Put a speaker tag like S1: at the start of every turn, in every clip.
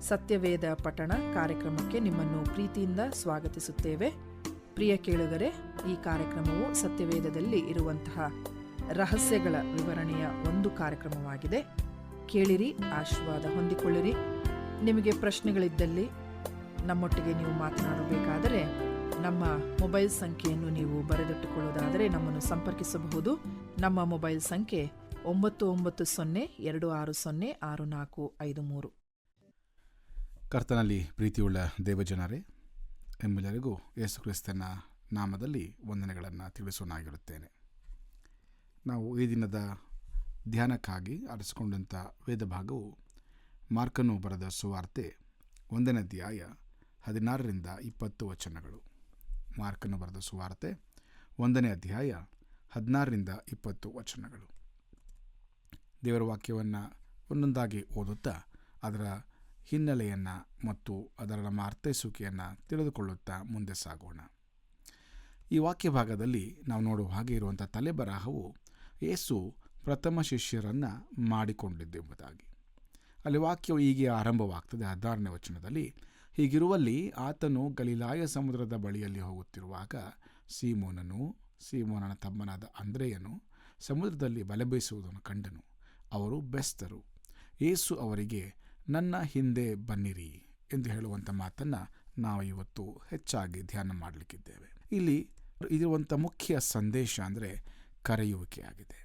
S1: ಸತ್ಯವೇದ ಪಠಣ ಕಾರ್ಯಕ್ರಮಕ್ಕೆ ನಿಮ್ಮನ್ನು ಪ್ರೀತಿಯಿಂದ ಸ್ವಾಗತಿಸುತ್ತೇವೆ. ಪ್ರಿಯ ಕೇಳುಗರೆ, ಈ ಕಾರ್ಯಕ್ರಮವು ಸತ್ಯವೇದದಲ್ಲಿ ಇರುವಂತಹ ರಹಸ್ಯಗಳ ವಿವರಣೆಯ ಒಂದು ಕಾರ್ಯಕ್ರಮವಾಗಿದೆ. ಕೇಳಿರಿ, ಆಶೀರ್ವಾದ ಹೊಂದಿಕೊಳ್ಳಿರಿ. ನಿಮಗೆ ಪ್ರಶ್ನೆಗಳಿದ್ದಲ್ಲಿ ನಮ್ಮೊಟ್ಟಿಗೆ ನೀವು ಮಾತನಾಡಬೇಕಾದರೆ ನಮ್ಮ ಮೊಬೈಲ್ ಸಂಖ್ಯೆಯನ್ನು ನೀವು ಬರೆದಿಟ್ಟುಕೊಳ್ಳುವುದಾದರೆ ನಮ್ಮನ್ನು ಸಂಪರ್ಕಿಸಬಹುದು. ನಮ್ಮ ಮೊಬೈಲ್ ಸಂಖ್ಯೆ 9902606453.
S2: ಕರ್ತನಲ್ಲಿ ಪ್ರೀತಿಯುಳ್ಳ ದೇವಜನರೇ, ನಿಮ್ಮೆಲ್ಲರಿಗೂ ಯೇಸು ಕ್ರಿಸ್ತನ ನಾಮದಲ್ಲಿ ವಂದನೆಗಳನ್ನು ತಿಳಿಸೋನಾಗಿರುತ್ತೇನೆ. ನಾವು ಈ ದಿನದ ಧ್ಯಾನಕ್ಕಾಗಿ ಆರಿಸಿಕೊಂಡಂಥ ವೇದ ಭಾಗವು ಮಾರ್ಕನು ಬರೆದ ಸುವಾರ್ತೆ 1ನೇ ಅಧ್ಯಾಯ 16-20 ವಚನಗಳು. ಮಾರ್ಕನು ಬರೆದ ಸುವಾರ್ತೆ 1ನೇ ಅಧ್ಯಾಯ 16-20 ವಚನಗಳು. ದೇವರ ವಾಕ್ಯವನ್ನು ಒಂದೊಂದಾಗಿ ಓದುತ್ತಾ ಅದರ ಹಿನ್ನೆಲೆಯನ್ನು ಮತ್ತು ಅದರ ನಮ್ಮ ಅರ್ಥೈಸುವಿಕೆಯನ್ನು ತಿಳಿದುಕೊಳ್ಳುತ್ತಾ ಮುಂದೆ ಸಾಗೋಣ. ಈ ವಾಕ್ಯ ಭಾಗದಲ್ಲಿ ನಾವು ನೋಡುವ ಹಾಗೆ ಇರುವಂಥ ತಲೆಬರಹವು ಯೇಸು ಪ್ರಥಮ ಶಿಷ್ಯರನ್ನು ಮಾಡಿಕೊಂಡಿದ್ದೆಂಬುದಾಗಿ. ಅಲ್ಲಿ ವಾಕ್ಯವು ಹೀಗೆ ಆರಂಭವಾಗ್ತದೆ. 16ನೇ ವಚನದಲ್ಲಿ, ಹೀಗಿರುವಲ್ಲಿ ಆತನು ಗಲಿಲಾಯ ಸಮುದ್ರದ ಬಳಿಯಲ್ಲಿ ಹೋಗುತ್ತಿರುವಾಗ ಸೀಮೋನನ ತಮ್ಮನಾದ ಅಂದ್ರೆಯನು ಸಮುದ್ರದಲ್ಲಿ ಬಲೆ ಬೀಸುವುದನ್ನು ಕಂಡನು. ಅವರು ಬೆಸ್ತರು. ಯೇಸು ಅವರಿಗೆ, ನನ್ನ ಹಿಂದೆ ಬನ್ನಿರಿ ಎಂದು ಹೇಳುವಂಥ ಮಾತನ್ನು ನಾವು ಇವತ್ತು ಹೆಚ್ಚಾಗಿ ಧ್ಯಾನ ಮಾಡಲಿಕ್ಕಿದ್ದೇವೆ. ಇಲ್ಲಿ ಇರುವಂಥ ಮುಖ್ಯ ಸಂದೇಶ ಅಂದರೆ ಕರೆಯುವಿಕೆಯಾಗಿದೆ.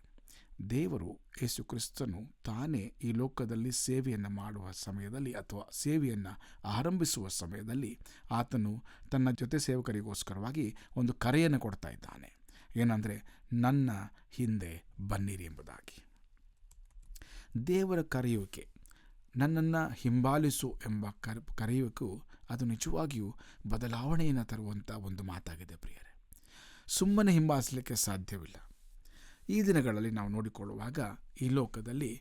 S2: ದೇವರು ಯೇಸು ಕ್ರಿಸ್ತನು ತಾನೇ ಈ ಲೋಕದಲ್ಲಿ ಸೇವೆಯನ್ನು ಮಾಡುವ ಸಮಯದಲ್ಲಿ ಅಥವಾ ಸೇವೆಯನ್ನು ಆರಂಭಿಸುವ ಸಮಯದಲ್ಲಿ ಆತನು ತನ್ನ ಜೊತೆ ಸೇವಕರಿಗೋಸ್ಕರವಾಗಿ ಒಂದು ಕರೆಯನ್ನು ಕೊಡ್ತಾ ಇದ್ದಾನೆ. ಏನಂದರೆ, ನನ್ನ ಹಿಂದೆ ಬನ್ನಿರಿ ಎಂಬುದಾಗಿ. ದೇವರ ಕರೆಯುವಿಕೆ, ನನ್ನನ್ನು ಹಿಂಬಾಲಿಸು ಎಂಬ ಕರೆಯುವಿಕೆಯು ಅದು ನಿಜವಾಗಿಯೂ ಬದಲಾವಣೆಯನ್ನು ತರುವಂಥ ಒಂದು ಮಾತಾಗಿದೆ ಪ್ರಿಯರೇ. ಸುಮ್ಮನೆ ಹಿಂಬಾಲಿಸಲಿಕ್ಕೆ ಸಾಧ್ಯವಿಲ್ಲ. ಈ ದಿನಗಳಲ್ಲಿ ನಾವು ನೋಡಿಕೊಳ್ಳುವಾಗ ಈ ಲೋಕದಲ್ಲಿ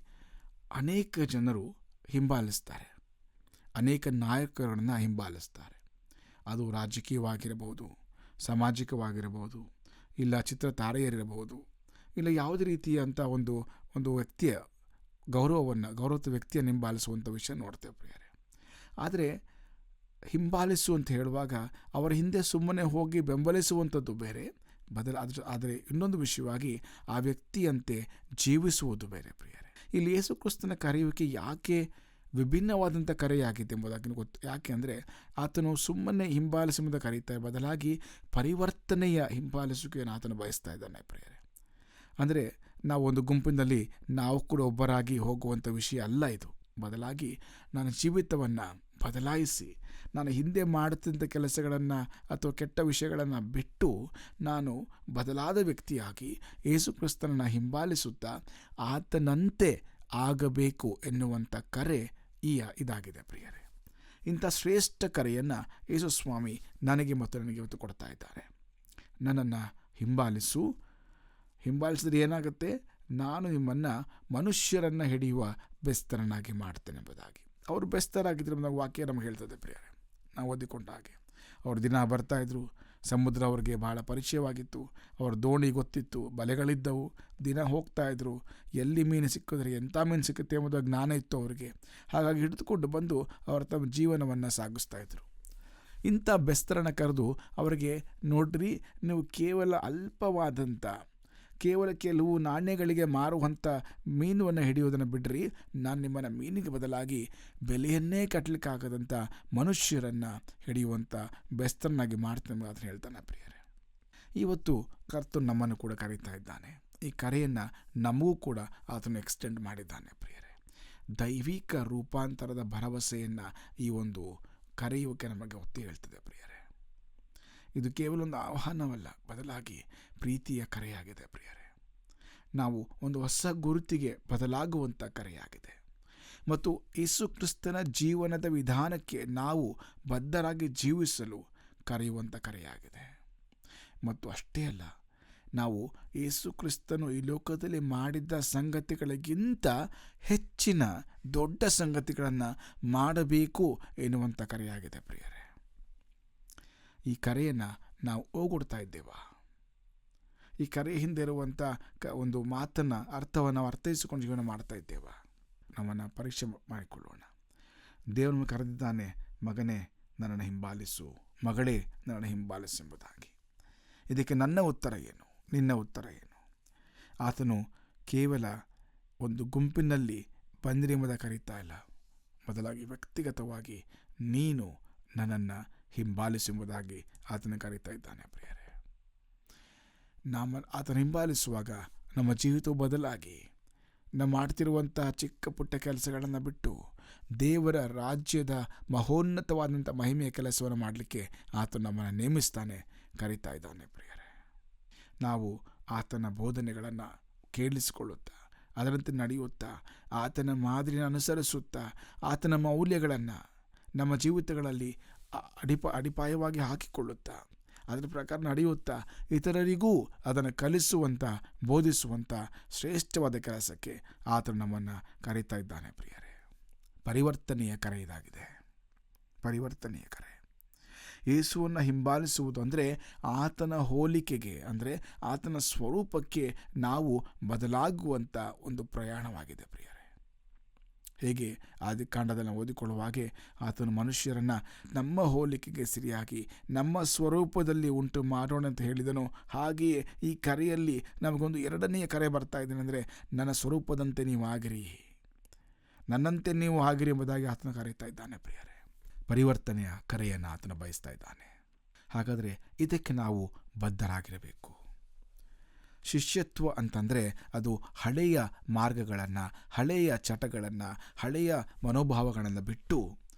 S2: ಅನೇಕ ಜನರು ಹಿಂಬಾಲಿಸ್ತಾರೆ, ಅನೇಕ ನಾಯಕರನ್ನು ಹಿಂಬಾಲಿಸ್ತಾರೆ. ಅದು ರಾಜಕೀಯವಾಗಿರಬಹುದು, ಸಾಮಾಜಿಕವಾಗಿರಬಹುದು, ಇಲ್ಲ ಚಿತ್ರ ತಾರೆಯರಿರಬಹುದು, ಇಲ್ಲ ಯಾವುದೇ ರೀತಿಯಂಥ ಒಂದು ವ್ಯಕ್ತಿಯ ಗೌರವದ ವ್ಯಕ್ತಿಯನ್ನು ಹಿಂಬಾಲಿಸುವಂಥ ವಿಷಯ ನೋಡ್ತೇವೆ ಪ್ರಿಯರೇ. ಆದರೆ ಹಿಂಬಾಲಿಸು ಅಂತ ಹೇಳುವಾಗ ಅವರ ಹಿಂದೆ ಸುಮ್ಮನೆ ಹೋಗಿ ಬೆಂಬಲಿಸುವಂಥದ್ದು ಬೇರೆ, ಆದರೆ ಇನ್ನೊಂದು ವಿಷಯವಾಗಿ ಆ ವ್ಯಕ್ತಿಯಂತೆ ಜೀವಿಸುವುದು ಬೇರೆ ಪ್ರಿಯರೇ. ಇಲ್ಲಿ ಯೇಸು ಕ್ರಿಸ್ತನ ಕರೆಯುವಿಕೆ ಯಾಕೆ ವಿಭಿನ್ನವಾದಂಥ ಕರೆಯಾಗಿದೆ ಎಂಬುದಾಗಿ ಗೊತ್ತು. ಯಾಕೆ ಅಂದರೆ ಆತನು ಸುಮ್ಮನೆ ಹಿಂಬಾಲಿಸುವುದ ಕರೀತಾ ಬದಲಾಗಿ ಪರಿವರ್ತನೆಯ ಹಿಂಬಾಲಿಸುವಿಕೆಯನ್ನು ಆತನು ಬಯಸ್ತಾ ಇದ್ದಾನೆ ಪ್ರಿಯರೇ. ಅಂದರೆ ನಾವು ಒಂದು ಗುಂಪಿನಲ್ಲಿ ನಾವು ಕೂಡ ಒಬ್ಬರಾಗಿ ಹೋಗುವಂಥ ವಿಷಯ ಅಲ್ಲ ಇದು. ಬದಲಾಗಿ ನನ್ನ ಜೀವಿತವನ್ನು ಬದಲಾಯಿಸಿ ನಾನು ಹಿಂದೆ ಮಾಡುತ್ತಿದ್ದ ಕೆಲಸಗಳನ್ನು ಅಥವಾ ಕೆಟ್ಟ ವಿಷಯಗಳನ್ನು ಬಿಟ್ಟು ನಾನು ಬದಲಾದ ವ್ಯಕ್ತಿಯಾಗಿ ಯೇಸು ಕ್ರಿಸ್ತನನ್ನು ಹಿಂಬಾಲಿಸುತ್ತಾ ಆತನಂತೆ ಆಗಬೇಕು ಎನ್ನುವಂಥ ಕರೆ ಇದಾಗಿದೆ ಪ್ರಿಯರೇ. ಇಂಥ ಶ್ರೇಷ್ಠ ಕರೆಯನ್ನು ಯೇಸು ಸ್ವಾಮಿ ನನಗೆ ಮತ್ತು ನನಗೆ ಇವತ್ತು ಕೊಡ್ತಾ ಇದ್ದಾರೆ. ನನ್ನನ್ನು ಹಿಂಬಾಲಿಸಿದ್ರೆ ಏನಾಗುತ್ತೆ, ನಾನು ನಿಮ್ಮನ್ನು ಮನುಷ್ಯರನ್ನು ಹಿಡಿಯುವ ಬೆಸ್ತರನ್ನಾಗಿ ಮಾಡ್ತೇನೆ ಎಂಬುದಾಗಿ. ಅವರು ಬೆಸ್ತರಾಗಿದ್ದರೆ ನಾವು ವಾಕ್ಯ ನಮಗೆ ಹೇಳ್ತದೆ ಪ್ರಿಯರೇ. ನಾವು ಓದಿಕೊಂಡ ಹಾಗೆ ಅವರು ದಿನ ಬರ್ತಾಯಿದ್ರು, ಸಮುದ್ರ ಅವ್ರಿಗೆ ಭಾಳ ಪರಿಚಯವಾಗಿತ್ತು, ಅವ್ರ ದೋಣಿ ಗೊತ್ತಿತ್ತು, ಬಲೆಗಳಿದ್ದವು, ದಿನ ಹೋಗ್ತಾಯಿದ್ರು, ಎಲ್ಲಿ ಮೀನು ಸಿಕ್ಕಿದ್ರೆ ಎಂಥ ಮೀನು ಸಿಕ್ಕುತ್ತೆ ಎಂಬುದು ಜ್ಞಾನ ಇತ್ತು ಅವರಿಗೆ. ಹಾಗಾಗಿ ಹಿಡಿದುಕೊಂಡು ಬಂದು ಅವರು ತಮ್ಮ ಜೀವನವನ್ನು ಸಾಗಿಸ್ತಾಯಿದ್ರು. ಇಂಥ ಬೆಸ್ತರನ್ನು ಕರೆದು ಅವರಿಗೆ, ನೋಡ್ರಿ, ನೀವು ಕೇವಲ ಕೆಲವು ನಾಣ್ಯಗಳಿಗೆ ಮಾರುವಂಥ ಮೀನುವನ್ನು ಹಿಡಿಯೋದನ್ನು ಬಿಡ್ರಿ, ನಾನು ನಿಮ್ಮನ್ನು ಮೀನಿಗೆ ಬದಲಾಗಿ ಬೆಲೆಯನ್ನೇ ಕಟ್ಟಲಿಕ್ಕಾಗದಂಥ ಮನುಷ್ಯರನ್ನು ಹಿಡಿಯುವಂಥ ಬೆಸ್ತರನ್ನಾಗಿ ಮಾಡ್ತೇನೆ ಅಂತ ಹೇಳ್ತಾನೆ ಪ್ರಿಯರೇ. ಇವತ್ತು ಕರ್ತನು ನಮ್ಮನ್ನು ಕೂಡ ಕರೀತಾ ಇದ್ದಾನೆ. ಈ ಕರೆಯನ್ನು ನಮಗೂ ಕೂಡ ಆತನು ಎಕ್ಸ್ಟೆಂಡ್ ಮಾಡಿದ್ದಾನೆ ಪ್ರಿಯರೇ. ದೈವಿಕ ರೂಪಾಂತರದ ಭರವಸೆಯನ್ನು ಈ ಒಂದು ಕರೆಯುವಿಕೆ ನಮಗೆ ಒತ್ತಿ ಹೇಳ್ತದೆ ಪ್ರಿಯರೇ. ಇದು ಕೇವಲ ಒಂದು ಆಹ್ವಾನವಲ್ಲ, ಬದಲಾಗಿ ಪ್ರೀತಿಯ ಕರೆಯಾಗಿದೆ ಪ್ರಿಯರೇ. ನಾವು ಒಂದು ಹೊಸ ಗುರುತಿಗೆ ಬದಲಾಗುವಂಥ ಕರೆಯಾಗಿದೆ ಮತ್ತು ಯೇಸು ಕ್ರಿಸ್ತನ ಜೀವನದ ವಿಧಾನಕ್ಕೆ ನಾವು ಬದ್ಧರಾಗಿ ಜೀವಿಸಲು ಕರೆಯುವಂಥ ಕರೆಯಾಗಿದೆ. ಮತ್ತು ಅಷ್ಟೇ ಅಲ್ಲ, ನಾವು ಯೇಸು ಕ್ರಿಸ್ತನು ಈ ಲೋಕದಲ್ಲಿ ಮಾಡಿದ್ದ ಸಂಗತಿಗಳಿಗಿಂತ ಹೆಚ್ಚಿನ ದೊಡ್ಡ ಸಂಗತಿಗಳನ್ನು ಮಾಡಬೇಕು ಎನ್ನುವಂಥ ಕರೆಯಾಗಿದೆ ಪ್ರಿಯರೇ. ಈ ಕರೆಯನ್ನು ನಾವು ಹೋಗೊಡ್ತಾ ಇದ್ದೇವಾ? ಈ ಕರೆ ಹಿಂದೆ ಇರುವಂಥ ಒಂದು ಮಾತನ್ನು ಅರ್ಥವನ್ನು ನಾವು ಅರ್ಥೈಸಿಕೊಂಡು ಜೀವನ ಮಾಡ್ತಾ ಇದ್ದೇವಾ? ನಮ್ಮನ್ನು ಪರೀಕ್ಷೆ ಮಾಡಿಕೊಳ್ಳೋಣ. ದೇವರನ್ನು ಕರೆದಿದ್ದಾನೆ, ಮಗನೇ ನನ್ನನ್ನು ಹಿಂಬಾಲಿಸು, ಮಗಳೇ ನನ್ನನ್ನು ಹಿಂಬಾಲಿಸು ಎಂಬುದಾಗಿ. ಇದಕ್ಕೆ ನನ್ನ ಉತ್ತರ ಏನು, ನಿನ್ನ ಉತ್ತರ ಏನು? ಆತನು ಕೇವಲ ಒಂದು ಗುಂಪಿನಲ್ಲಿ ಬಂದಿರಿ ಎಂಬುದಾಗಿ ಕರೀತಾ ಇಲ್ಲ, ಬದಲಾಗಿ ವ್ಯಕ್ತಿಗತವಾಗಿ ನೀನು ನನ್ನನ್ನು ಹಿಂಬಾಲಿಸುವುದಾಗಿ ಆತನ ಕರೀತಾ ಇದ್ದಾನೆ ಪ್ರಿಯರೇ. ಆತನ ಹಿಂಬಾಲಿಸುವಾಗ ನಮ್ಮ ಜೀವಿತವು ಬದಲಾಗಿ ನಾವು ಮಾಡ್ತಿರುವಂತಹ ಚಿಕ್ಕ ಪುಟ್ಟ ಕೆಲಸಗಳನ್ನು ಬಿಟ್ಟು ದೇವರ ರಾಜ್ಯದ ಮಹೋನ್ನತವಾದಂಥ ಮಹಿಮೆಯ ಕೆಲಸವನ್ನು ಮಾಡಲಿಕ್ಕೆ ಆತನು ನಮ್ಮನ್ನು ನೇಮಿಸ್ತಾನೆ, ಕರೀತಾ ಇದ್ದಾನೆ ಪ್ರಿಯರೇ. ನಾವು ಆತನ ಬೋಧನೆಗಳನ್ನು ಕೇಳಿಸಿಕೊಳ್ಳುತ್ತಾ, ಅದರಂತೆ ನಡೆಯುತ್ತಾ, ಆತನ ಮಾದರಿಯನ್ನು ಅನುಸರಿಸುತ್ತಾ, ಆತನ ಮೌಲ್ಯಗಳನ್ನು ನಮ್ಮ ಜೀವಿತಗಳಲ್ಲಿ ಅಡಿಪಾಯವಾಗಿ ಹಾಕಿಕೊಳ್ಳುತ್ತಾ, ಅದರ ಪ್ರಕಾರ ನಡೆಯುತ್ತಾ, ಇತರರಿಗೂ ಅದನ್ನು ಕಲಿಸುವಂಥ, ಬೋಧಿಸುವಂಥ ಶ್ರೇಷ್ಠವಾದ ಕೆಲಸಕ್ಕೆ ಆತನು ನಮ್ಮನ್ನು ಕರೀತಾ ಇದ್ದಾನೆ ಪ್ರಿಯರೇ. ಪರಿವರ್ತನೆಯ ಕರೆ ಇದಾಗಿದೆ, ಪರಿವರ್ತನೆಯ ಕರೆ. ಯೇಸುವನ್ನು ಹಿಂಬಾಲಿಸುವುದು ಅಂದರೆ ಆತನ ಹೋಲಿಕೆಗೆ, ಅಂದರೆ ಆತನ ಸ್ವರೂಪಕ್ಕೆ ನಾವು ಬದಲಾಗುವಂಥ ಒಂದು ಪ್ರಯಾಣವಾಗಿದೆ ಪ್ರಿಯರೇ. ಹೇಗೆ ಆದಿಕಾಂಡದಲ್ಲಿ ಓದಿಕೊಳ್ಳುವಾಗೆ ಆತನು ಮನುಷ್ಯರನ್ನು ನಮ್ಮ ಹೋಲಿಕೆಗೆ ಸರಿಯಾಗಿ ನಮ್ಮ ಸ್ವರೂಪದಲ್ಲಿ ಉಂಟು ಮಾಡೋಣ ಅಂತ ಹೇಳಿದನು, ಹಾಗೆಯೇ ಈ ಕರೆಯಲ್ಲಿ ನಮಗೊಂದು ಎರಡನೆಯ ಕರೆ ಬರ್ತಾ ಇದ್ದೇನೆ, ಅಂದರೆ ನನ್ನ ಸ್ವರೂಪದಂತೆ ನೀವು ಆಗಿರಿ, ನನ್ನಂತೆ ನೀವು ಆಗಿರಿ ಎಂಬುದಾಗಿ ಆತನ ಕರೀತಾ ಇದ್ದಾನೆ ಪ್ರಿಯರೇ. ಪರಿವರ್ತನೆಯ ಕರೆಯನ್ನು ಆತನ ಬಯಸ್ತಾ ಇದ್ದಾನೆ. ಹಾಗಾದರೆ ಇದಕ್ಕೆ ನಾವು ಬದ್ಧರಾಗಿರಬೇಕು. ಶಿಷ್ಯತ್ವ ಅಂತಂದರೆ ಅದು ಹಳೆಯ ಮಾರ್ಗಗಳನ್ನು, ಹಳೆಯ ಚಟಗಳನ್ನು, ಹಳೆಯ ಮನೋಭಾವಗಳನ್ನು ಬಿಟ್ಟು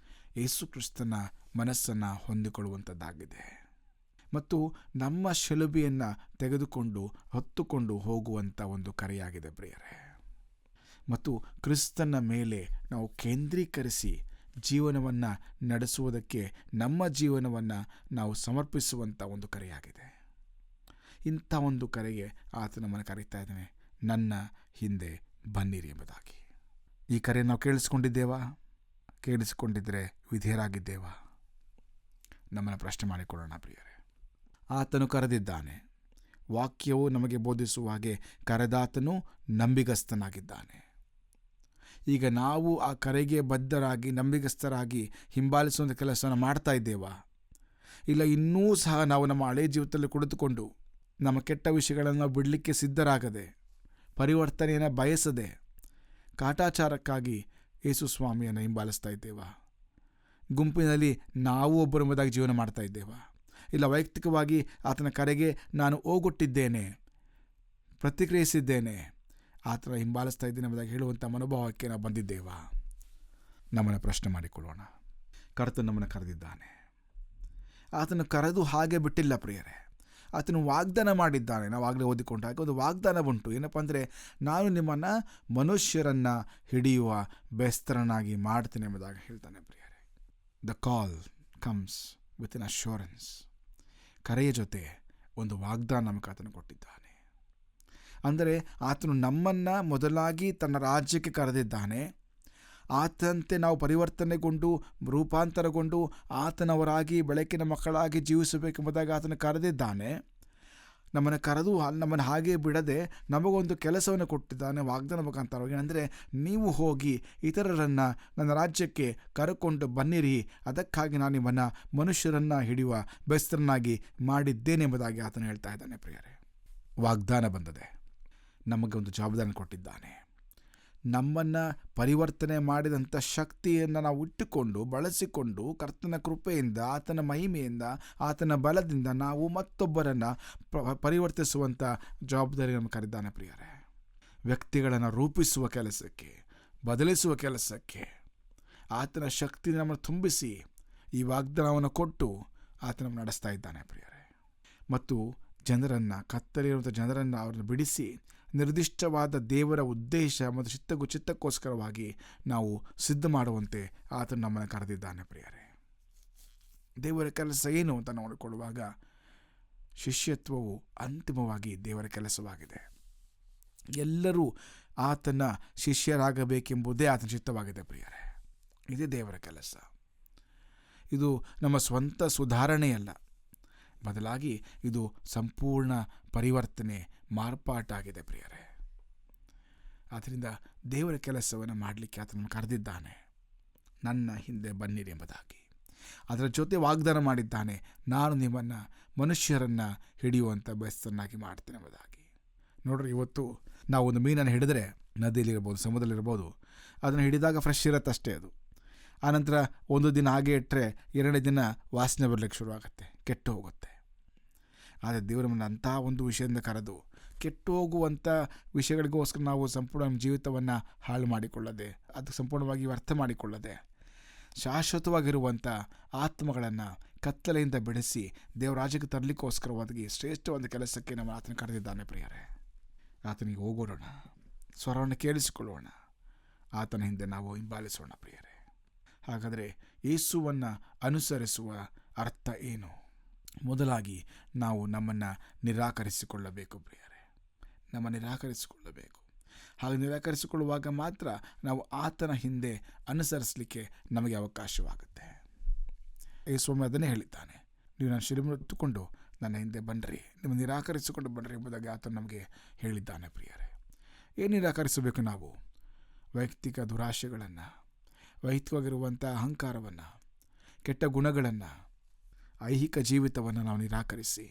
S2: ಯೇಸು ಕ್ರಿಸ್ತನ ಮನಸ್ಸನ್ನು ಹೊಂದಿಕೊಳ್ಳುವಂಥದ್ದಾಗಿದೆ. ಮತ್ತು ನಮ್ಮ ಶಿಲುಬೆಯನ್ನು ತೆಗೆದುಕೊಂಡು ಹೊತ್ತುಕೊಂಡು ಹೋಗುವಂಥ ಒಂದು ಕರೆಯಾಗಿದೆ ಪ್ರಿಯರೇ. ಮತ್ತು ಕ್ರಿಸ್ತನ ಮೇಲೆ ನಾವು ಕೇಂದ್ರೀಕರಿಸಿ ಜೀವನವನ್ನು ನಡೆಸುವುದಕ್ಕೆ ನಮ್ಮ ಜೀವನವನ್ನು ನಾವು ಸಮರ್ಪಿಸುವಂಥ ಒಂದು ಕರೆಯಾಗಿದೆ. ಇಂಥ ಒಂದು ಕರೆಗೆ ಆತ ನಮ್ಮನ್ನು ಕರೀತಾ ಇದ್ದಾನೆ, ನನ್ನ ಹಿಂದೆ ಬನ್ನಿರಿ ಎಂಬುದಾಗಿ. ಈ ಕರೆ ನಾವು ಕೇಳಿಸ್ಕೊಂಡಿದ್ದೇವಾ? ಕೇಳಿಸಿಕೊಂಡಿದ್ದರೆ ವಿಧೇಯರಾಗಿದ್ದೇವಾ? ನಮ್ಮನ್ನು ಪ್ರಶ್ನೆ ಮಾಡಿಕೊಳ್ಳೋಣ ಪ್ರಿಯರೇ. ಆತನು ಕರೆದಿದ್ದಾನೆ. ವಾಕ್ಯವು ನಮಗೆ ಬೋಧಿಸುವ ಹಾಗೆ ಕರೆದಾತನು ನಂಬಿಗಸ್ತನಾಗಿದ್ದಾನೆ. ಈಗ ನಾವು ಆ ಕರೆಗೆ ಬದ್ಧರಾಗಿ ನಂಬಿಗಸ್ತರಾಗಿ ಹಿಂಬಾಲಿಸುವಂಥ ಕೆಲಸವನ್ನು ಮಾಡ್ತಾ ಇದ್ದೇವಾ? ಇಲ್ಲ ಇನ್ನೂ ಸಹ ನಾವು ನಮ್ಮ ಹಳೆ ಜೀವಿತದಲ್ಲಿ ಕುಳಿತುಕೊಂಡು ನಮ್ಮ ಕೆಟ್ಟ ವಿಷಯಗಳನ್ನು ಬಿಡಲಿಕ್ಕೆ ಸಿದ್ಧರಾಗದೆ, ಪರಿವರ್ತನೆಯನ್ನು ಬಯಸದೆ, ಕಾಟಾಚಾರಕ್ಕಾಗಿ ಯೇಸು ಸ್ವಾಮಿಯನ್ನು ಹಿಂಬಾಲಿಸ್ತಾ ಇದ್ದೇವಾ? ಗುಂಪಿನಲ್ಲಿ ನಾವು ಒಬ್ಬರೆಂಬುದಾಗಿ ಜೀವನ ಮಾಡ್ತಾ ಇದ್ದೇವಾ? ಇಲ್ಲ ವೈಯಕ್ತಿಕವಾಗಿ ಆತನ ಕರೆಗೆ ನಾನು ಓಗೊಟ್ಟಿದ್ದೇನೆ, ಪ್ರತಿಕ್ರಿಯಿಸಿದ್ದೇನೆ, ಆತನ ಹಿಂಬಾಲಿಸ್ತಾ ಇದ್ದೇನೆ ಎಂಬುದಾಗಿ ಹೇಳುವಂಥ ಮನೋಭಾವಕ್ಕೆ ನಾವು ಬಂದಿದ್ದೇವಾ? ನಮ್ಮನ್ನು ಪ್ರಶ್ನೆ ಮಾಡಿಕೊಳ್ಳೋಣ. ಕರ್ತನು ನಮ್ಮನ್ನು ಕರೆದಿದ್ದಾನೆ. ಆತನು ಕರೆದು ಹಾಗೆ ಬಿಟ್ಟಿಲ್ಲ ಪ್ರಿಯರೇ. ಆತನು ವಾಗ್ದಾನ ಮಾಡಿದ್ದಾನೆ. ನಾವು ಆಗಲೇ ಓದಿಕೊಂಡ ಹಾಗೆ ಒಂದು ವಾಗ್ದಾನ ಉಂಟು. ಏನಪ್ಪ ಅಂದರೆ, ನಾನು ನಿಮ್ಮನ್ನು ಮನುಷ್ಯರನ್ನು ಹಿಡಿಯುವ ಬೆಸ್ತರನಾಗಿ ಮಾಡ್ತೇನೆ ಎಂಬುದಾಗಿ ಹೇಳ್ತಾನೆ ಪ್ರಿಯರೇ. The call comes with N assurance. ಕರೆಯ ಜೊತೆ ಒಂದು ವಾಗ್ದಾನ ನಮಗೆ ಆತನು ಕೊಟ್ಟಿದ್ದಾನೆ. ಅಂದರೆ ಆತನು ನಮ್ಮನ್ನು ಮೊದಲಾಗಿ ತನ್ನ ರಾಜ್ಯಕ್ಕೆ ಕರೆದಿದ್ದಾನೆ. ಆತನಂತೆ ನಾವು ಪರಿವರ್ತನೆಗೊಂಡು ರೂಪಾಂತರಗೊಂಡು ಆತನವರಾಗಿ ಬೆಳಕಿನ ಮಕ್ಕಳಾಗಿ ಜೀವಿಸಬೇಕೆಂಬುದಾಗಿ ಆತನು ಕರೆದಿದ್ದಾನೆ. ನಮ್ಮನ್ನು ಕರೆದು ನಮ್ಮನ್ನು ಹಾಗೆ ಬಿಡದೆ ನಮಗೊಂದು ಕೆಲಸವನ್ನು ಕೊಟ್ಟಿದ್ದಾನೆ ವಾಗ್ದಾನ ಮುಖಾಂತರವಾಗಿ. ಅಂದರೆ ನೀವು ಹೋಗಿ ಇತರರನ್ನು ನನ್ನ ರಾಜ್ಯಕ್ಕೆ ಕರೆಕೊಂಡು ಬನ್ನಿರಿ, ಅದಕ್ಕಾಗಿ ನಾನು ನಿಮ್ಮನ್ನು ಮನುಷ್ಯರನ್ನು ಹಿಡಿಯುವ ಬೆಸ್ತರನ್ನಾಗಿ ಮಾಡಿದ್ದೇನೆ ಎಂಬುದಾಗಿ ಆತನು ಹೇಳ್ತಾ ಇದ್ದಾನೆ ಪ್ರಿಯರೇ. ವಾಗ್ದಾನ ಬಂದದೆ, ನಮಗೊಂದು ಜವಾಬ್ದಾರಿ ಕೊಟ್ಟಿದ್ದಾನೆ. ನಮ್ಮನ್ನು ಪರಿವರ್ತನೆ ಮಾಡಿದಂಥ ಶಕ್ತಿಯನ್ನು ನಾವು ಇಟ್ಟುಕೊಂಡು ಬಳಸಿಕೊಂಡು ಕರ್ತನ ಕೃಪೆಯಿಂದ, ಆತನ ಮಹಿಮೆಯಿಂದ, ಆತನ ಬಲದಿಂದ ನಾವು ಮತ್ತೊಬ್ಬರನ್ನು ಪರಿವರ್ತಿಸುವಂಥ ಜವಾಬ್ದಾರಿ ನಮಗೆ ಕರೆದಿದ್ದಾನೆ ಪ್ರಿಯರೇ. ವ್ಯಕ್ತಿಗಳನ್ನು ರೂಪಿಸುವ ಕೆಲಸಕ್ಕೆ, ಬದಲಿಸುವ ಕೆಲಸಕ್ಕೆ ಆತನ ಶಕ್ತಿ ನಮ್ಮನ್ನು ತುಂಬಿಸಿ ಈ ವಾಗ್ದಾನವನ್ನು ಕೊಟ್ಟು ಆತನ ನಡೆಸ್ತಾ ಇದ್ದಾನೆ ಪ್ರಿಯರೇ. ಮತ್ತು ಜನರನ್ನು, ಕತ್ತಲಿರುವಂಥ ಜನರನ್ನು ಅವರನ್ನು ಬಿಡಿಸಿ ನಿರ್ದಿಷ್ಟವಾದ ದೇವರ ಉದ್ದೇಶ ಮತ್ತು ಚಿತ್ತಕ್ಕೋಸ್ಕರವಾಗಿ ನಾವು ಸಿದ್ಧ ಮಾಡುವಂತೆ ಆತನು ನಮ್ಮನ್ನು ಕರೆದಿದ್ದಾನೆ ಪ್ರಿಯರೇ. ದೇವರ ಕೆಲಸ ಏನು ಅಂತ ನೋಡಿಕೊಳ್ಳುವಾಗ ಶಿಷ್ಯತ್ವವು ಅಂತಿಮವಾಗಿ ದೇವರ ಕೆಲಸವಾಗಿದೆ. ಎಲ್ಲರೂ ಆತನ ಶಿಷ್ಯರಾಗಬೇಕೆಂಬುದೇ ಆತನ ಚಿತ್ತವಾಗಿದೆ ಪ್ರಿಯರೇ. ಇದೇ ದೇವರ ಕೆಲಸ. ಇದು ನಮ್ಮ ಸ್ವಂತ ಸುಧಾರಣೆಯಲ್ಲ, ಬದಲಾಗಿ ಇದು ಸಂಪೂರ್ಣ ಪರಿವರ್ತನೆ, ಮಾರ್ಪಾಟಾಗಿದೆ ಪ್ರಿಯರೇ. ಆದ್ದರಿಂದ ದೇವರ ಕೆಲಸವನ್ನು ಮಾಡಲಿಕ್ಕೆ ಆತನನ್ನು ಕರೆದಿದ್ದಾನೆ. ನನ್ನ ಹಿಂದೆ ಬನ್ನಿರಿ ಎಂಬುದಾಗಿ. ಅದರ ಜೊತೆ ವಾಗ್ದಾನ ಮಾಡಿದ್ದಾನೆ, ನಾನು ನಿಮ್ಮನ್ನು ಮನುಷ್ಯರನ್ನು ಹಿಡಿಯುವಂಥ ಬೆಸ್ತನ್ನಾಗಿ ಮಾಡ್ತೇನೆ ಎಂಬುದಾಗಿ. ನೋಡ್ರಿ, ಇವತ್ತು ನಾವು ಒಂದು ಮೀನನ್ನು ಹಿಡಿದ್ರೆ, ನದಿಯಲ್ಲಿರ್ಬೋದು, ಸಮುದ್ರದಲ್ಲಿರ್ಬೋದು, ಅದನ್ನು ಹಿಡಿದಾಗ ಫ್ರೆಶ್ ಇರತ್ತಷ್ಟೇ ಅದು. ಆನಂತರ ಒಂದು ದಿನ ಹಾಗೆ ಇಟ್ಟರೆ 2ನೇ ದಿನ ವಾಸನೆ ಬರಲಿಕ್ಕೆ ಶುರುವಾಗುತ್ತೆ, ಕೆಟ್ಟು ಹೋಗುತ್ತೆ. ಆದರೆ ದೇವರು ನಮ್ಮನ್ನು ಅಂಥ ಒಂದು ವಿಷಯದಿಂದ ಕರೆದು ಕೆಟ್ಟು ಹೋಗುವಂಥ ವಿಷಯಗಳಿಗೋಸ್ಕರ ನಾವು ಸಂಪೂರ್ಣ ನಮ್ಮ ಜೀವಿತವನ್ನು ಹಾಳು ಮಾಡಿಕೊಳ್ಳದೆ, ಅದು ಸಂಪೂರ್ಣವಾಗಿ ಅರ್ಥ ಮಾಡಿಕೊಳ್ಳದೆ, ಶಾಶ್ವತವಾಗಿರುವಂಥ ಆತ್ಮಗಳನ್ನು ಕತ್ತಲೆಯಿಂದ ಬಿಡಿಸಿ ದೇವರಾಜ್ಯಕ್ಕೆ ತರಲಿಕ್ಕೋಸ್ಕರವಾಗಿ ಶ್ರೇಷ್ಠವಾದ ಕೆಲಸಕ್ಕೆ ನಮ್ಮ ಆತನ ಕರೆದಿದ್ದಾನೆ ಪ್ರಿಯರೇ. ಆತನಿಗೆ ಹೋಗೋಣ, ಸ್ವರವನ್ನು ಕೇಳಿಸಿಕೊಳ್ಳೋಣ, ಆತನ ಹಿಂದೆ ನಾವು ಹಿಂಬಾಲಿಸೋಣ ಪ್ರಿಯರೇ. ಹಾಗಾದರೆ ಯೇಸುವನ್ನು ಅನುಸರಿಸುವ ಅರ್ಥ ಏನು? ಮೊದಲಾಗಿ ನಾವು ನಮ್ಮನ್ನು ನಿರಾಕರಿಸಿಕೊಳ್ಳಬೇಕು ಪ್ರಿಯರೇ, ನಿರಾಕರಿಸಿಕೊಳ್ಳಬೇಕು. ಹಾಗೆ ನಿರಾಕರಿಸಿಕೊಳ್ಳುವಾಗ ಮಾತ್ರ ನಾವು ಆತನ ಹಿಂದೆ ಅನುಸರಿಸಲಿಕ್ಕೆ ನಮಗೆ ಅವಕಾಶವಾಗುತ್ತೆ. ಯೇಸು ಅದನ್ನೇ ಹೇಳಿದ್ದಾನೆ, ನೀವು ನನ್ನ ಶಿಲುಬೆಯನ್ನು ಹೊತ್ತುಕೊಂಡು ನನ್ನ ಹಿಂದೆ ಬನ್ನಿರಿ, ನಿಮ್ಮ ನಿರಾಕರಿಸಿಕೊಂಡು ಬನ್ನಿರಿ ಎಂಬುದಾಗಿ ಆತನು ನಮಗೆ ಹೇಳಿದ್ದಾನೆ ಪ್ರಿಯರೇ. ಏನು ನಿರಾಕರಿಸಬೇಕು ನಾವು? ವೈಯಕ್ತಿಕ ದುರಾಶೆಗಳನ್ನು, ವೈಯಕ್ತಿಕವಾಗಿರುವಂಥ ಅಹಂಕಾರವನ್ನು, ಕೆಟ್ಟ ಗುಣಗಳನ್ನು, ಐಹಿಕ ಜೀವಿತವನ್ನು ನಾವು ನಿರಾಕರಿಸಿ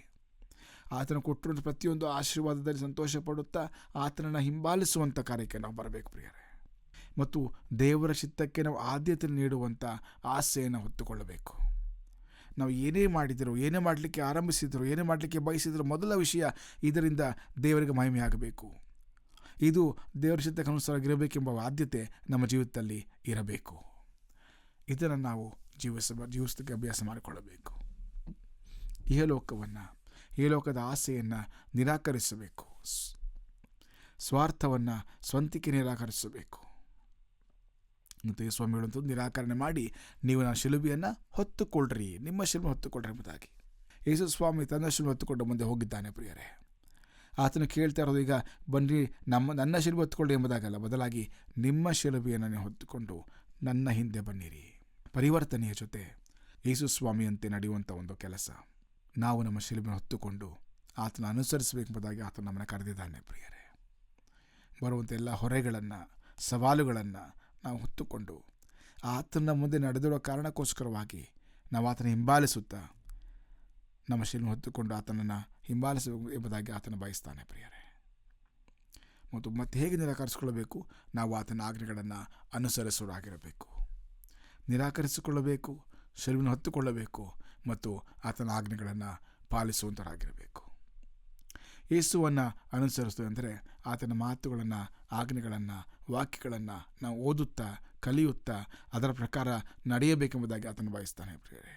S2: ಆತನ ಕೊಟ್ಟಿರುವ ಪ್ರತಿಯೊಂದು ಆಶೀರ್ವಾದದಲ್ಲಿ ಸಂತೋಷ ಪಡುತ್ತಾ ಆತನನ್ನು ಹಿಂಬಾಲಿಸುವಂಥ ಕಾರ್ಯಕ್ಕೆ ನಾವು ಬರಬೇಕು ಪ್ರಿಯರೇ. ಮತ್ತು ದೇವರ ಚಿತ್ತಕ್ಕೆ ನಾವು ಆದ್ಯತೆ ನೀಡುವಂಥ ಆಸೆಯನ್ನು ಹೊತ್ತುಕೊಳ್ಳಬೇಕು. ನಾವು ಏನೇ ಮಾಡಿದರೂ, ಏನೇ ಮಾಡಲಿಕ್ಕೆ ಆರಂಭಿಸಿದರೂ, ಏನೇ ಮಾಡಲಿಕ್ಕೆ ಬಯಸಿದರೂ ಮೊದಲ ವಿಷಯ ಇದರಿಂದ ದೇವರಿಗೆ ಮಹಿಮೆಯಾಗಬೇಕು, ಇದು ದೇವರ ಚಿತ್ತಕ್ಕೆ ಅನುಸಾರವಾಗಿರಬೇಕೆಂಬ ಆದ್ಯತೆ ನಮ್ಮ ಜೀವಿತದಲ್ಲಿ ಇರಬೇಕು. ಇದನ್ನು ನಾವು ಜೀವಿಸಲಿಕ್ಕೆ ಅಭ್ಯಾಸ ಮಾಡಿಕೊಳ್ಳಬೇಕು. ಇಹಲೋಕದ ಆಸೆಯನ್ನು ನಿರಾಕರಿಸಬೇಕು, ಸ್ವಾರ್ಥವನ್ನು, ಸ್ವಂತಿಕೆ ನಿರಾಕರಿಸಬೇಕು. ಮತ್ತು ಸ್ವಾಮಿ ಹೇಳುವಂಥದ್ದು, ನಿರಾಕರಣೆ ಮಾಡಿ ನೀವು ನನ್ನ ಶಿಲುಬೆಯನ್ನು ಹೊತ್ತುಕೊಳ್ಳ್ರಿ, ನಿಮ್ಮ ಶಿಲುಬೆ ಹೊತ್ತುಕೊಳ್ಳ್ರಿ ಎಂಬುದಾಗಿ. ಯೇಸು ಸ್ವಾಮಿ ತನ್ನ ಶಿಲುಬೆ ಹೊತ್ತುಕೊಂಡು ಮುಂದೆ ಹೋಗಿದ್ದಾನೆ ಪ್ರಿಯರೇ. ಆತನು ಕೇಳ್ತಾ ಇರೋದು ಈಗ ಬನ್ನಿ ನನ್ನ ಶಿಲುಬೆ ಹೊತ್ತುಕೊಳ್ಳಿ ಎಂಬುದಾಗಲ್ಲ, ಬದಲಾಗಿ ನಿಮ್ಮ ಶಿಲುಬೆಯನ್ನು ನೀವು ಹೊತ್ತುಕೊಂಡು ನನ್ನ ಹಿಂದೆ ಬನ್ನಿರಿ. ಪರಿವರ್ತನೆಯ ಜೊತೆ ಯೇಸು ಸ್ವಾಮಿಯಂತೆ ನಡೆಯುವಂಥ ಒಂದು ಕೆಲಸ. ನಾವು ನಮ್ಮ ಶಿಲುಬೆಯನ್ನು ಹೊತ್ತುಕೊಂಡು ಆತನ ಅನುಸರಿಸಬೇಕೆಂಬುದಾಗಿ ಆತನು ನಮ್ಮನ್ನು ಕರೆದಿದ್ದಾನೆ ಪ್ರಿಯರೇ. ಬರುವಂಥ ಎಲ್ಲ ಹೊರೆಗಳನ್ನು, ಸವಾಲುಗಳನ್ನು ನಾವು ಹೊತ್ತುಕೊಂಡು ಆತನ ಮುಂದೆ ನಡೆದಿರೋ ಕಾರಣಕ್ಕೋಸ್ಕರವಾಗಿ ನಾವು ಆತನ ಹಿಂಬಾಲಿಸುತ್ತಾ ನಮ್ಮ ಶಿಲುಬೆಯನ್ನು ಹೊತ್ತುಕೊಂಡು ಆತನನ್ನು ಹಿಂಬಾಲಿಸಬೇಕು ಎಂಬುದಾಗಿ ಆತನ ಬಯಸ್ತಾನೆ ಪ್ರಿಯರೇ. ಮತ್ತು ಹೇಗೆ ನಿರಾಕರಿಸಿಕೊಳ್ಳಬೇಕು? ನಾವು ಆತನ ಆಜ್ಞೆಗಳನ್ನು ಅನುಸರಿಸುವರಾಗಿರಬೇಕು. ನಿರಾಕರಿಸಿಕೊಳ್ಳಬೇಕು, ಶಿಲುಬೆಯನ್ನು ಹೊತ್ತುಕೊಳ್ಳಬೇಕು ಮತ್ತು ಆತನ ಆಜ್ಞೆಗಳನ್ನು ಪಾಲಿಸುವಂಥರಾಗಿರಬೇಕು. ಯೇಸುವನ್ನು ಅನುಸರಿಸುವುದು ಅಂದರೆ ಆತನ ಮಾತುಗಳನ್ನು, ಆಜ್ಞೆಗಳನ್ನು, ವಾಕ್ಯಗಳನ್ನು ನಾವು ಓದುತ್ತಾ, ಕಲಿಯುತ್ತಾ ಅದರ ಪ್ರಕಾರ ನಡೆಯಬೇಕೆಂಬುದಾಗಿ ಆತನು ಬಯಸ್ತಾನೆ ಪ್ರಿಯರೇ.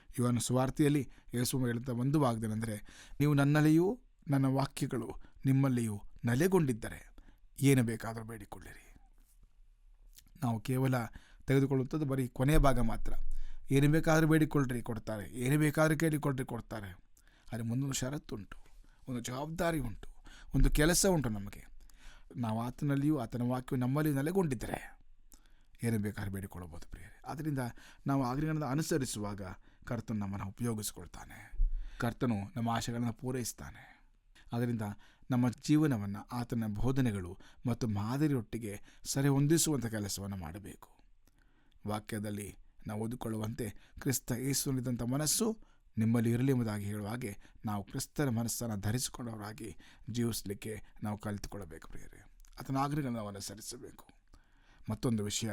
S2: ಇವನ ಸುವಾರ್ತೆಯಲ್ಲಿ ಯೇಸು ಹೇಳಿದ ಒಂದು ವಾಗ್ದಾನ ಅಂದರೆ, ನೀವು ನನ್ನಲ್ಲಿಯೂ ನನ್ನ ವಾಕ್ಯಗಳು ನಿಮ್ಮಲ್ಲಿಯೂ ನೆಲೆಗೊಂಡಿದ್ದರೆ ಏನು ಬೇಕಾದರೂ ಬೇಡಿಕೊಳ್ಳಿರಿ. ನಾವು ಕೇವಲ ತೆಗೆದುಕೊಳ್ಳುವಂಥದ್ದು ಬರೀ ಕೊನೆಯ ಭಾಗ ಮಾತ್ರ. ಏನು ಬೇಕಾದರೂ ಬೇಡಿಕೊಳ್ಳ್ರಿ ಕೊಡ್ತಾರೆ, ಏನು ಬೇಕಾದರೂ ಕೇಳಿಕೊಳ್ಳ್ರಿ ಕೊಡ್ತಾರೆ. ಆದರೆ ಮುಂದೊಂದು ಷರತ್ತುಂಟು, ಒಂದು ಜವಾಬ್ದಾರಿ ಉಂಟು, ಒಂದು ಕೆಲಸ ಉಂಟು ನಮಗೆ. ನಾವು ಆತನಲ್ಲಿಯೂ ಆತನ ವಾಕ್ಯವು ನಮ್ಮಲ್ಲಿಯೂ ನೆಲೆಗೊಂಡಿದ್ದರೆ ಏನು ಬೇಕಾದ್ರೂ ಬೇಡಿಕೊಳ್ಳಬಹುದು ಪ್ರಿಯರೇ. ಆದ್ದರಿಂದ ನಾವು ಆಜ್ಞೆಗಳನ್ನು ಅನುಸರಿಸುವಾಗ ಕರ್ತನು ನಮ್ಮನ್ನು ಉಪಯೋಗಿಸಿಕೊಳ್ತಾನೆ, ಕರ್ತನು ನಮ್ಮ ಆಶೆಗಳನ್ನು ಪೂರೈಸ್ತಾನೆ. ಆದ್ದರಿಂದ ನಮ್ಮ ಜೀವನವನ್ನು ಆತನ ಬೋಧನೆಗಳು ಮತ್ತು ಮಾದರಿಯೊಟ್ಟಿಗೆ ಸರಿ ಹೊಂದಿಸುವಂಥ ಕೆಲಸವನ್ನು ಮಾಡಬೇಕು. ವಾಕ್ಯದಲ್ಲಿ ನಾವು ಓದಿಕೊಳ್ಳುವಂತೆ ಕ್ರಿಸ್ತ ಯೇಸುವಿನಲ್ಲಿದ್ದಂಥ ಮನಸ್ಸು ನಿಮ್ಮಲ್ಲಿ ಇರಲಿ ಎಂಬುದಾಗಿ ಹೇಳುವ ಹಾಗೆ ನಾವು ಕ್ರಿಸ್ತನ ಮನಸ್ಸನ್ನು ಧರಿಸಿಕೊಂಡವರಾಗಿ ಜೀವಿಸಲಿಕ್ಕೆ ನಾವು ಕಲಿತುಕೊಳ್ಳಬೇಕು ಪ್ರಿಯರೇ. ಆತನ ಆಜ್ಞೆಗಳನ್ನು ನಾವು ಅನುಸರಿಸಬೇಕು. ಮತ್ತೊಂದು ವಿಷಯ,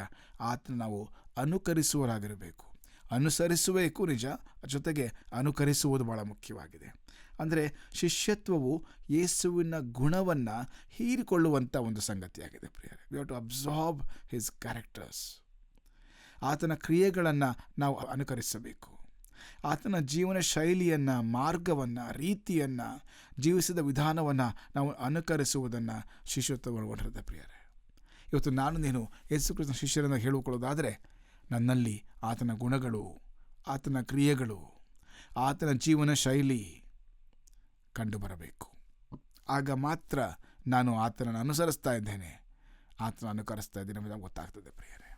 S2: ಆತನ ನಾವು ಅನುಕರಿಸುವರಾಗಿರಬೇಕು. ಅನುಸರಿಸಬೇಕು ನಿಜ, ಜೊತೆಗೆ ಅನುಕರಿಸುವುದು ಭಾಳ ಮುಖ್ಯವಾಗಿದೆ. ಅಂದರೆ ಶಿಷ್ಯತ್ವವು ಯೇಸುವಿನ ಗುಣವನ್ನು ಹೀರಿಕೊಳ್ಳುವಂಥ ಒಂದು ಸಂಗತಿಯಾಗಿದೆ ಪ್ರಿಯರೇ. We have to absorb his characters. ಆತನ ಕ್ರಿಯೆಗಳನ್ನು ನಾವು ಅನುಕರಿಸಬೇಕು. ಆತನ ಜೀವನ ಶೈಲಿಯನ್ನು, ಮಾರ್ಗವನ್ನು, ರೀತಿಯನ್ನು, ಜೀವಿಸಿದ ವಿಧಾನವನ್ನು ನಾವು ಅನುಕರಿಸುವುದನ್ನು ಶಿಷ್ಯತ್ವಗೊಳ್ಳುವಂಥದ್ದು ಪ್ರಿಯರೇ. ಇವತ್ತು ನೀನು ಯೇಸು ಕ್ರಿಸ್ತನ ಶಿಷ್ಯರನ್ನು ಹೇಳಿಕೊಳ್ಳೋದಾದರೆ ನನ್ನಲ್ಲಿ ಆತನ ಗುಣಗಳು, ಆತನ ಕ್ರಿಯೆಗಳು, ಆತನ ಜೀವನ ಶೈಲಿ ಕಂಡುಬರಬೇಕು. ಆಗ ಮಾತ್ರ ನಾನು ಆತನನ್ನು ಅನುಸರಿಸ್ತಾ ಇದ್ದೇನೆ, ಆತನ ಅನುಕರಿಸ್ತಾ ಇದ್ದೇನೆ ಎಂಬುದಾಗಿ ಗೊತ್ತಾಗ್ತದೆ ಪ್ರಿಯರೇ.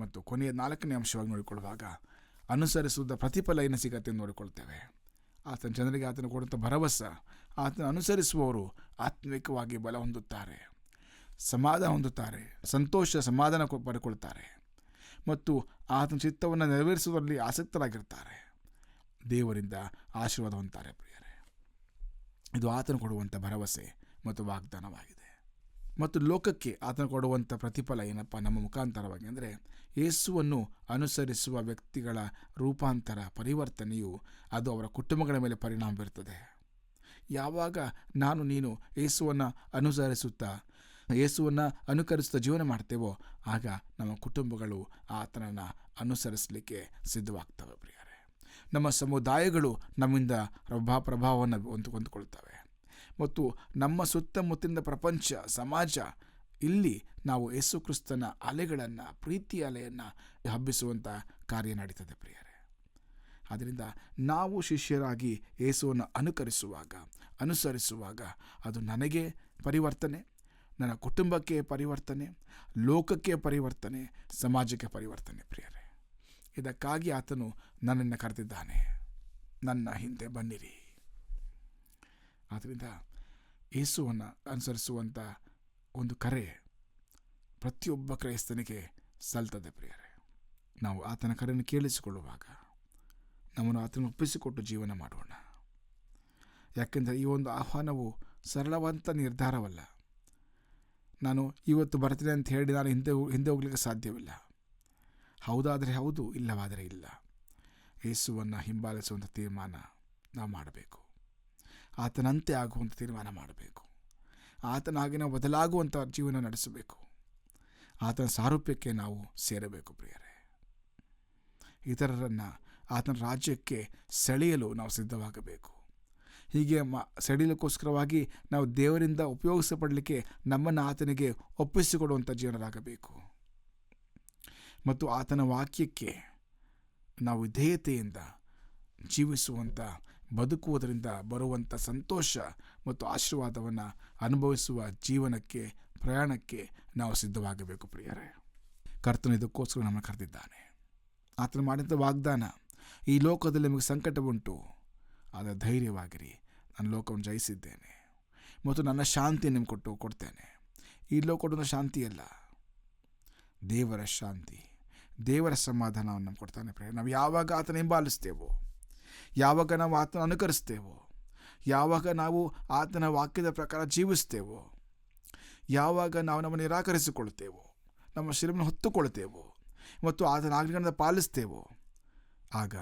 S2: ಮತ್ತು ಕೊನೆಯ 4ನೇ ಅಂಶವಾಗಿ ನೋಡಿಕೊಳ್ಳುವಾಗ ಅನುಸರಿಸುವುದ ಪ್ರತಿಫಲ ಏನು ಸಿಗತ್ತೆ ಎಂದು ನೋಡಿಕೊಳ್ತೇವೆ. ಆತನ ಜನರಿಗೆ ಆತನ ಕೊಡುವಂಥ ಭರವಸೆ, ಆತನ ಅನುಸರಿಸುವವರು ಆತ್ಮಿಕವಾಗಿ ಬಲ ಹೊಂದುತ್ತಾರೆ, ಸಮಾಧಾನ ಹೊಂದುತ್ತಾರೆ, ಸಂತೋಷ ಸಮಾಧಾನ ಪಡ್ಕೊಳ್ತಾರೆ ಮತ್ತು ಆತನ ಚಿತ್ತವನ್ನು ನೆರವೇರಿಸುವುದರಲ್ಲಿ ಆಸಕ್ತರಾಗಿರ್ತಾರೆ. ದೇವರಿಂದ ಆಶೀರ್ವಾದ ಹೊಂದ್ತಾರೆ ಪ್ರಿಯರೇ. ಇದು ಆತನು ಕೊಡುವಂಥ ಭರವಸೆ ಮತ್ತು ವಾಗ್ದಾನವಾಗಿದೆ. ಮತ್ತು ಲೋಕಕ್ಕೆ ಆತನು ಕೊಡುವಂಥ ಪ್ರತಿಫಲ ಏನಪ್ಪ ನಮ್ಮ ಮುಖಾಂತರವಾಗಿ ಅಂದರೆ, ಯೇಸುವನ್ನು ಅನುಸರಿಸುವ ವ್ಯಕ್ತಿಗಳ ರೂಪಾಂತರ, ಪರಿವರ್ತನೆಯು ಅದು ಅವರ ಕುಟುಂಬಗಳ ಮೇಲೆ ಪರಿಣಾಮ ಬೀರ್ತದೆ. ಯಾವಾಗ ನೀನು ಯೇಸುವನ್ನು ಅನುಕರಿಸುತ್ತಾ ಜೀವನ ಮಾಡ್ತೇವೋ ಆಗ ನಮ್ಮ ಕುಟುಂಬಗಳು ಆತನನ್ನು ಅನುಸರಿಸಲಿಕ್ಕೆ ಸಿದ್ಧವಾಗ್ತವೆ ಪ್ರಿಯರೇ. ನಮ್ಮ ಸಮುದಾಯಗಳು ನಮ್ಮಿಂದ ಪ್ರಭಾವವನ್ನು ಹೊಂದಿಕೊಳ್ತವೆ ಮತ್ತು ನಮ್ಮ ಸುತ್ತಮುತ್ತಲಿನ ಪ್ರಪಂಚ, ಸಮಾಜ, ಇಲ್ಲಿ ನಾವು ಯೇಸು ಕ್ರಿಸ್ತನ ಅಲೆಗಳನ್ನು, ಪ್ರೀತಿಯ ಅಲೆಯನ್ನು ಹಬ್ಬಿಸುವಂಥ ಕಾರ್ಯ ನಡೀತದೆ ಪ್ರಿಯರೇ. ಆದ್ದರಿಂದ ನಾವು ಶಿಷ್ಯರಾಗಿ ಯೇಸುವನ್ನು ಅನುಸರಿಸುವಾಗ ಅದು ನನಗೆ ಪರಿವರ್ತನೆ, ನನ್ನ ಕುಟುಂಬಕ್ಕೆ ಪರಿವರ್ತನೆ, ಲೋಕಕ್ಕೆ ಪರಿವರ್ತನೆ, ಸಮಾಜಕ್ಕೆ ಪರಿವರ್ತನೆ ಪ್ರಿಯರೇ. ಇದಕ್ಕಾಗಿ ಆತನು ನನ್ನನ್ನು ಕರೆದಿದ್ದಾನೆ, ನನ್ನ ಹಿಂದೆ ಬನ್ನಿರಿ. ಆದ್ದರಿಂದ ಯೇಸುವನ್ನು ಅನುಸರಿಸುವಂಥ ಒಂದು ಕರೆ ಪ್ರತಿಯೊಬ್ಬ ಕ್ರೈಸ್ತನಿಗೆ ಸಲ್ತದೆ ಪ್ರಿಯರೇ. ನಾವು ಆತನ ಕರೆಯನ್ನು ಕೇಳಿಸಿಕೊಳ್ಳುವಾಗ ನಮ್ಮನ್ನು ಆತನ ಒಪ್ಪಿಸಿಕೊಟ್ಟು ಜೀವನ ಮಾಡೋಣ. ಯಾಕೆಂದರೆ ಈ ಒಂದು ಆಹ್ವಾನವು ಸರಳವಂತ ನಿರ್ಧಾರವಲ್ಲ. ನಾನು ಇವತ್ತು ಬರ್ತೀನಿ ಅಂತ ಹೇಳಿ ನಾನು ಹಿಂದೆ ಹೋಗ್ಲಿಕ್ಕೆ ಸಾಧ್ಯವಿಲ್ಲ. ಹೌದಾದರೆ ಹೌದು, ಇಲ್ಲವಾದರೆ ಇಲ್ಲ. ಯೇಸುವನ್ನು ಹಿಂಬಾಲಿಸುವಂಥ ತೀರ್ಮಾನ ನಾವು ಮಾಡಬೇಕು. ಆತನಂತೆ ಆಗುವಂಥ ತೀರ್ಮಾನ ಮಾಡಬೇಕು. ಆತನಾಗಿ ನಾವು ಬದಲಾಗುವಂಥ ಜೀವನ ನಡೆಸಬೇಕು. ಆತನ ಸಾರೂಪ್ಯಕ್ಕೆ ನಾವು ಸೇರಬೇಕು ಪ್ರಿಯರೇ. ಇತರರನ್ನು ಆತನ ರಾಜ್ಯಕ್ಕೆ ಸೆಳೆಯಲು ನಾವು ಸಿದ್ಧವಾಗಬೇಕು. ಹೀಗೆ ಸೆಳೆಯಲಿಕ್ಕೋಸ್ಕರವಾಗಿ ನಾವು ದೇವರಿಂದ ಉಪಯೋಗಿಸಪಡಲಿಕ್ಕೆ ನಮ್ಮನ್ನು ಆತನಿಗೆ ಒಪ್ಪಿಸಿಕೊಡುವಂಥ ಜೀವನರಾಗಬೇಕು. ಮತ್ತು ಆತನ ವಾಕ್ಯಕ್ಕೆ ನಾವು ವಿಧೇಯತೆಯಿಂದ ಜೀವಿಸುವಂಥ, ಬದುಕುವುದರಿಂದ ಬರುವಂಥ ಸಂತೋಷ ಮತ್ತು ಆಶೀರ್ವಾದವನ್ನು ಅನುಭವಿಸುವ ಜೀವನಕ್ಕೆ, ಪ್ರಯಾಣಕ್ಕೆ ನಾವು ಸಿದ್ಧವಾಗಬೇಕು ಪ್ರಿಯರೇ. ಕರ್ತನು ಇದಕ್ಕೋಸ್ಕರ ನಮ್ಮನ್ನು ಕರೆದಿದ್ದಾನೆ. ಆತನು ಮಾಡಿದಂಥ ವಾಗ್ದಾನ, ಈ ಲೋಕದಲ್ಲಿ ನಿಮಗೆ ಸಂಕಟ ಉಂಟು, ಆದರೆ ಧೈರ್ಯವಾಗಿರಿ, ನಾನು ಲೋಕವನ್ನು ಜಯಿಸಿದ್ದೇನೆ ಮತ್ತು ನನ್ನ ಶಾಂತಿ ನಿಮ್ಗೆ ಕೊಡ್ತೇನೆ. ಈ ಲೋಕದ ಶಾಂತಿಯಲ್ಲ, ದೇವರ ಶಾಂತಿ, ದೇವರ ಸಮಾಧಾನವನ್ನು ನಮ್ಗೆ ಕೊಡ್ತಾನೆ ಪ್ರಿಯರೇ. ನಾವು ಯಾವಾಗ ಆತನ ಹಿಂಬಾಲಿಸ್ತೇವೋ, ಯಾವಾಗ ನಾವು ಆತನ ಅನುಕರಿಸ್ತೇವೋ, ಯಾವಾಗ ನಾವು ಆತನ ವಾಕ್ಯದ ಪ್ರಕಾರ ಜೀವಿಸ್ತೇವೋ, ಯಾವಾಗ ನಾವು ನಮ್ಮನ್ನು ನಿರಾಕರಿಸಿಕೊಳ್ತೇವೋ, ನಮ್ಮ ಶಿರವನ್ನು ಹೊತ್ತುಕೊಳ್ತೇವೋ ಮತ್ತು ಆತನ ಆಜ್ಞೆಗಳನ್ನು ಪಾಲಿಸ್ತೇವೋ, ಆಗ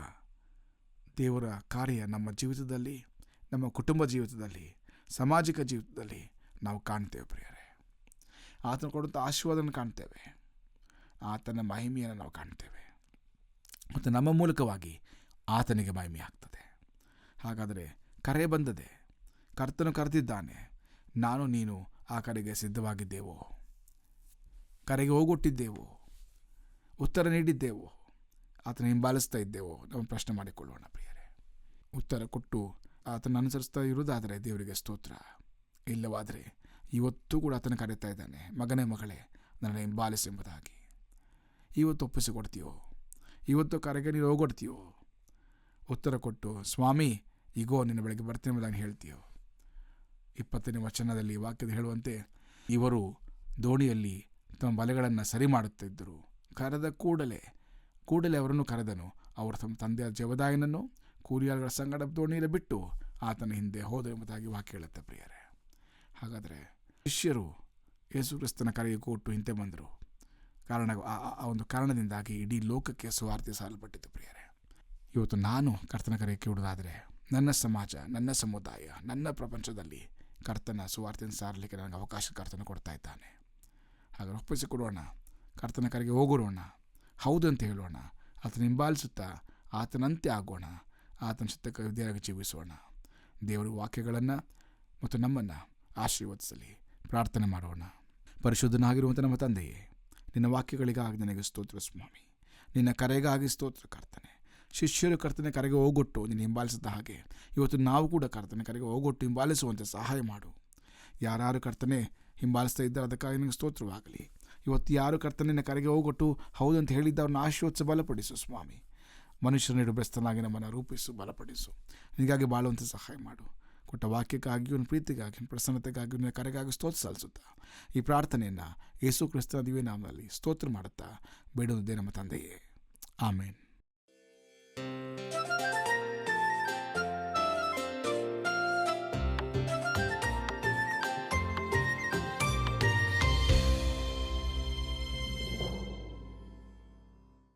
S2: ದೇವರ ಕಾರ್ಯ ನಮ್ಮ ಜೀವಿತದಲ್ಲಿ, ನಮ್ಮ ಕುಟುಂಬ ಜೀವಿತದಲ್ಲಿ, ಸಾಮಾಜಿಕ ಜೀವಿತದಲ್ಲಿ ನಾವು ಕಾಣ್ತೇವೆ ಪ್ರಿಯರೇ. ಆತನ ಕೊಡುವಂಥ ಆಶೀರ್ವಾದವನ್ನು ಕಾಣ್ತೇವೆ, ಆತನ ಮಹಿಮೆಯನ್ನು ನಾವು ಕಾಣ್ತೇವೆ ಮತ್ತು ನಮ್ಮ ಮೂಲಕವಾಗಿ ಆತನಿಗೆ ಮಹಿಮೆ ಆಗ್ತದೆ. ಹಾಗಾದರೆ ಕರೆ ಬಂದದೆ, ಕರ್ತನು ಕರೆದಿದ್ದಾನೆ. ನಾನು ನೀನು ಆ ಕರೆಗೆ ಸಿದ್ಧವಾಗಿದ್ದೇವೋ? ಕರೆಗೆ ಹೋಗೊಟ್ಟಿದ್ದೇವೋ? ಉತ್ತರ ನೀಡಿದ್ದೇವೋ? ಆತನ ಹಿಂಬಾಲಿಸ್ತಾ ಇದ್ದೇವೋ? ನಾವು ಪ್ರಶ್ನೆ ಮಾಡಿಕೊಳ್ಳೋಣ ಪ್ರಿಯರೇ. ಉತ್ತರ ಕೊಟ್ಟು ಆತನ ಅನುಸರಿಸ್ತಾ ಇರುವುದಾದರೆ ದೇವರಿಗೆ ಸ್ತೋತ್ರ. ಇಲ್ಲವಾದರೆ ಇವತ್ತು ಕೂಡ ಆತನ ಕರೀತಾ ಇದ್ದಾನೆ, ಮಗನೇ ಮಗಳೇ ನನ್ನ ಹಿಂಬಾಲಿಸಿ ಎಂಬುದಾಗಿ. ಇವತ್ತು ಒಪ್ಪಿಸಿಕೊಡ್ತೀಯೋ? ಇವತ್ತು ಕರೆಗೆ ನೀನು ಹೋಗೊಡ್ತೀಯೋ? ಉತ್ತರ ಕೊಟ್ಟು, ಸ್ವಾಮಿ ಈಗೋ ನಿನ್ನ ಬೆಳಗ್ಗೆ ಬರ್ತೀನಿ ಎಂಬುದಾಗಿ ಹೇಳ್ತೀಯೋ? 20ನೇ ವಚನದಲ್ಲಿ ವಾಕ್ಯದ ಹೇಳುವಂತೆ, ಇವರು ದೋಣಿಯಲ್ಲಿ ತಮ್ಮ ಬಲೆಗಳನ್ನು ಸರಿ ಮಾಡುತ್ತಿದ್ದರು. ಕರೆದ ಕೂಡಲೇ ಅವರನ್ನು ಕರೆದನು. ಅವರು ತಮ್ಮ ತಂದೆಯ ಜವದಾಯನನ್ನು ಕೂಲಿಯಾಳುಗಳ ಸಂಗಡ ದೋಣಿಯಲ್ಲಿ ಬಿಟ್ಟು ಆತನ ಹಿಂದೆ ಹೋದರು ಎಂಬುದಾಗಿ ವಾಕ್ಯ ಹೇಳುತ್ತೆ ಪ್ರಿಯರೇ. ಹಾಗಾದರೆ ಶಿಷ್ಯರು ಯೇಸು ಕ್ರಿಸ್ತನ ಕರೆಗೆ ಕೊಟ್ಟು ಹಿಂದೆ ಬಂದರು. ಆ ಒಂದು ಕಾರಣದಿಂದಾಗಿ ಇಡೀ ಲೋಕಕ್ಕೆ ಸುವಾರ್ತೆ ಸಾರಲ್ಪಟ್ಟಿತು ಪ್ರಿಯರೇ. ಇವತ್ತು ನಾನು ಕರ್ತನ ಕರೆಗೆ ಕೇಳುವುದಾದರೆ ನನ್ನ ಸಮಾಜ, ನನ್ನ ಸಮುದಾಯ, ನನ್ನ ಪ್ರಪಂಚದಲ್ಲಿ ಕರ್ತನ ಸುವಾರ್ತೆಯನ್ನು ಸಾರಲಿಕ್ಕೆ ನನಗೆ ಅವಕಾಶ ಕರ್ತನ ಕೊಡ್ತಾ ಇದ್ದಾನೆ. ಹಾಗೆ ಒಪ್ಪಿಸಿಕೊಡೋಣ, ಕರ್ತನ ಕರೆಗೆ ಹೋಗೋಣ, ಹೌದು ಅಂತ ಹೇಳೋಣ, ಆತನ ಹಿಂಬಾಲಿಸುತ್ತಾ ಆತನಂತೆ ಆಗೋಣ, ಆತನ ಚಿತ್ತಕ್ಕೆ ವಿಧೇಯರಾಗಿ ಜೀವಿಸೋಣ. ದೇವರ ವಾಕ್ಯಗಳನ್ನು ಮತ್ತು ನಮ್ಮನ್ನು ಆಶೀರ್ವದಿಸಲಿ. ಪ್ರಾರ್ಥನೆ ಮಾಡೋಣ. ಪರಿಶುದ್ಧನಾಗಿರುವಂಥ ನಮ್ಮ ತಂದೆಯೇ, ನಿನ್ನ ವಾಕ್ಯಗಳಿಗಾಗಿ ನನಗೆ ಸ್ತೋತ್ರ ಸ್ವಾಮಿ. ನಿನ್ನ ಕರೆಗಾಗಿ ಸ್ತೋತ್ರ ಕರ್ತನೆ. ಶಿಷ್ಯರು ಕರ್ತನ ಕರೆಗೆ ಹೋಗೊಟ್ಟು ನೀನು ಹಿಂಬಾಲಿಸಿದ ಹಾಗೆ ಇವತ್ತು ನಾವು ಕೂಡ ಕರ್ತನ ಕರೆಗೆ ಹೋಗೊಟ್ಟು ಹಿಂಬಾಲಿಸುವಂತೆ ಸಹಾಯ ಮಾಡು. ಯಾರು ಕರ್ತನೆ ಹಿಂಬಾಲಿಸ್ತಾ ಇದ್ದಾರೆ ಅದಕ್ಕಾಗಿ ನಿನಗೆ ಸ್ತೋತ್ರವಾಗಲಿ. ಇವತ್ತು ಯಾರು ಕರ್ತನಿನ ಕರೆಗೆ ಹೋಗೊಟ್ಟು ಹೌದು ಅಂತ ಹೇಳಿದ್ದವ್ರನ್ನ ಆಶೀರ್ವದಿಸಿ ಬಲಪಡಿಸು ಸ್ವಾಮಿ. ಮನುಷ್ಯನಿಡು ಬೆಸ್ತನಾಗಿ ನಮ್ಮನ್ನು ರೂಪಿಸು, ಬಲಪಡಿಸು. ಹೀಗಾಗಿ ಬಾಳುವಂತೆ ಸಹಾಯ ಮಾಡು. ಕೊಟ್ಟ ವಾಕ್ಯಕ್ಕಾಗಿಯೂ ಪ್ರೀತಿಗಾಗಿ ಪ್ರಸನ್ನತೆಗಾಗಿ ನಿನ್ನ ಕರೆಗಾಗಿ ಸ್ತೋತ್ರ ಸಲ್ಲಿಸುತ್ತಾ ಈ ಪ್ರಾರ್ಥನೆಯನ್ನು ಯೇಸು ಕ್ರಿಸ್ತನ ದಿವ್ಯ ನಾಮದಲ್ಲಿ ಸ್ತೋತ್ರ ಮಾಡುತ್ತಾ ಬೇಡುವುದೇ ನಮ್ಮ ತಂದೆಯೇ. ಆಮೇನ್.